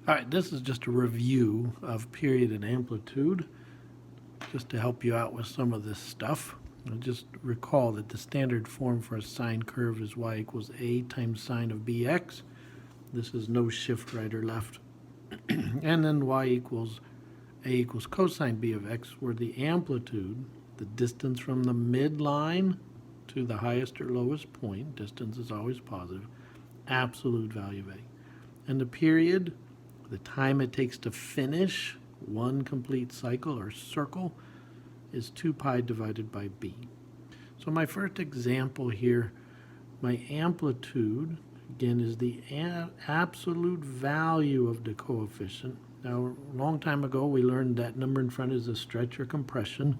All right, this is just a review of period and amplitude, just to help you out with some of this stuff. And just recall that the standard form for a sine curve is y equals a times sine of bx. This is no shift right or left. And then y equals a equals cosine b of x, where the amplitude, the distance from the midline to the highest or lowest point, distance is always positive, absolute value of a. And the period, the time it takes to finish one complete cycle or circle, is 2 pi divided by b. So my first example here, my amplitude, again, is the absolute value of the coefficient. Now, a long time ago, we learned that number in front is a stretch or compression.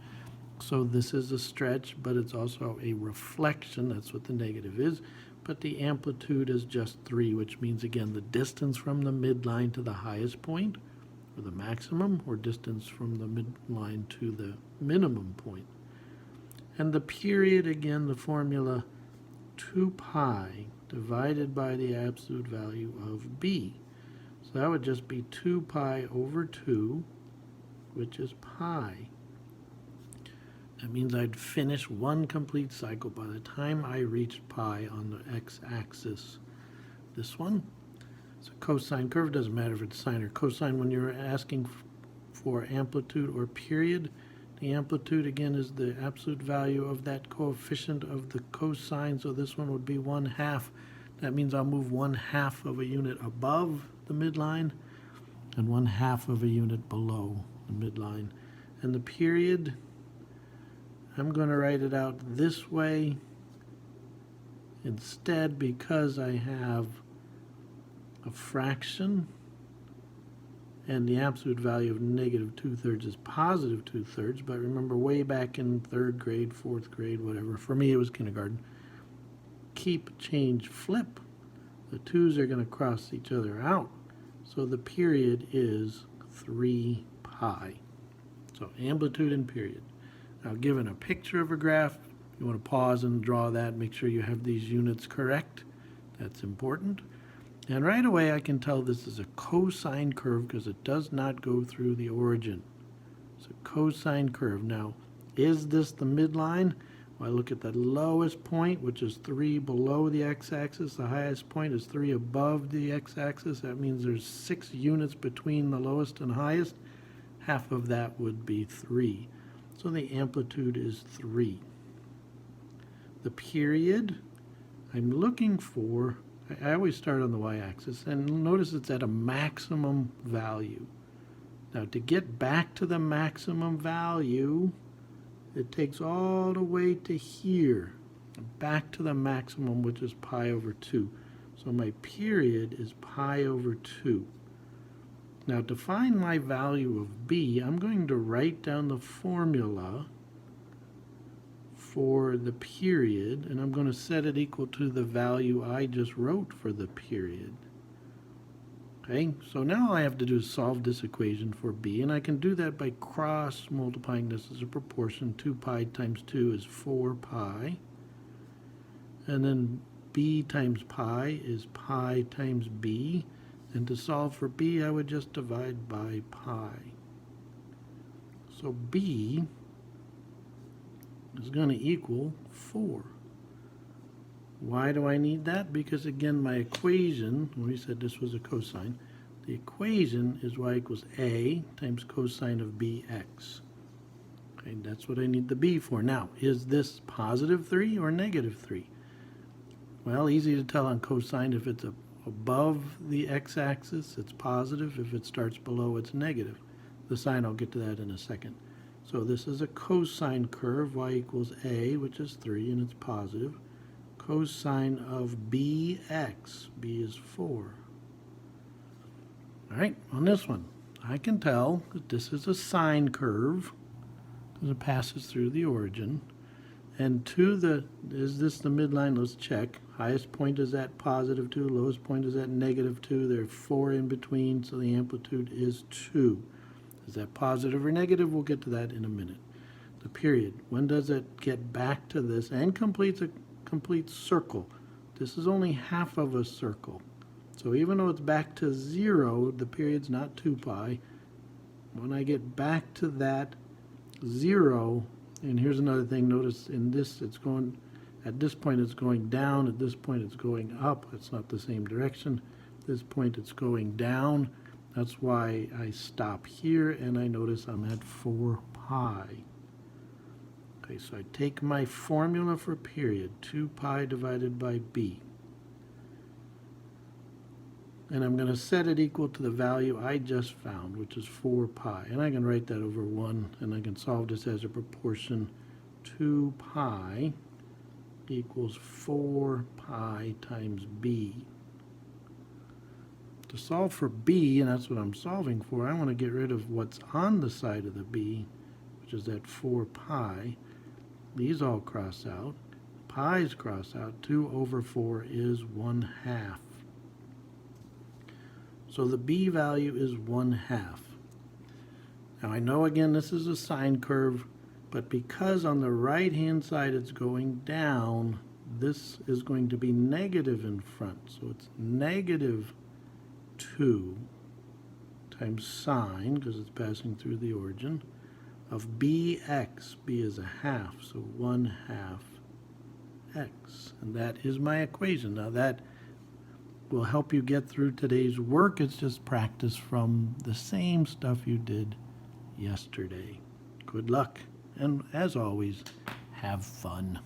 So this is a stretch, but it's also a reflection. That's what the negative is. But the amplitude is just 3, which means, again, the distance from the midline to the highest point, or the maximum, or distance from the midline to the minimum point. And the period, again, the formula 2 pi divided by the absolute value of b. So that would just be 2 pi over 2, which is pi. That means I'd finish one complete cycle by the time I reached pi on the x-axis. This one, it's a cosine curve. Doesn't matter if it's sine or cosine when you're asking for amplitude or period. The amplitude, again, is the absolute value of that coefficient of the cosine, so this one would be 1/2. That means I'll move 1/2 of a unit above the midline and 1/2 of a unit below the midline. And the period, I'm going to write it out this way instead, because I have a fraction and the absolute value of negative 2/3 is positive 2/3. But remember, way back in 3rd grade, 4th grade, whatever, for me it was kindergarten, keep, change, flip. The 2's are going to cross each other out. So the period is 3 pi. So amplitude and period. Now, given a picture of a graph, you want to pause and draw that, make sure you have these units correct. That's important. And right away I can tell this is a cosine curve because it does not go through the origin. It's a cosine curve. Now, is this the midline? Well, I look at the lowest point, which is 3 below the x-axis. The highest point is 3 above the x-axis. That means there's 6 units between the lowest and highest. Half of that would be 3. So the amplitude is 3. The period, I'm looking for, I always start on the y-axis, and notice it's at a maximum value. Now, to get back to the maximum value, it takes all the way to here, back to the maximum, which is pi over 2. So my period is pi over 2. Now, to find my value of b, I'm going to write down the formula for the period, and I'm going to set it equal to the value I just wrote for the period. Okay, so now all I have to do is solve this equation for b, and I can do that by cross multiplying this as a proportion. 2 pi times 2 is 4 pi, and then b times pi is pi times b. And to solve for b, I would just divide by pi. So b is going to equal 4. Why do I need that? Because, again, my equation, we said this was a cosine, the equation is y equals a times cosine of bx. Okay, that's what I need the b for. Now, is this positive 3 or negative 3? Well, easy to tell on cosine. If it's above the x-axis, it's positive. If it starts below, it's negative. The sign, I'll get to that in a second. So this is a cosine curve, y equals a, which is 3, and it's positive. Cosine of bx, b is 4. All right, on this one, I can tell that this is a sine curve because it passes through the origin. And is this the midline? Let's check. Highest point is at positive 2, lowest point is at negative 2. There are 4 in between, so the amplitude is 2. Is that positive or negative? We'll get to that in a minute. The period, when does it get back to this and completes a complete circle? This is only half of a circle. So even though it's back to 0, the period's not 2 pi. When I get back to that 0, and here's another thing, notice in this it's going, at this point it's going down, at this point it's going up. It's not the same direction. At this point it's going down. That's why I stop here and I notice I'm at 4 pi. Okay, so I take my formula for period, 2 pi divided by b. And I'm going to set it equal to the value I just found, which is 4 pi. And I can write that over 1, and I can solve this as a proportion. 2 pi equals 4 pi times b. To solve for b, and that's what I'm solving for, I want to get rid of what's on the side of the b, which is that 4 pi. These all cross out. Pi's cross out. 2 over 4 is 1/2. So the b value is 1/2. Now I know again this is a sine curve, but because on the right hand side it's going down, this is going to be negative in front. So it's negative 2 times sine, because it's passing through the origin, of bx. B is a half, so 1/2 x. And that is my equation. Now that will help you get through today's work. It's just practice from the same stuff you did yesterday. Good luck, and as always, have fun.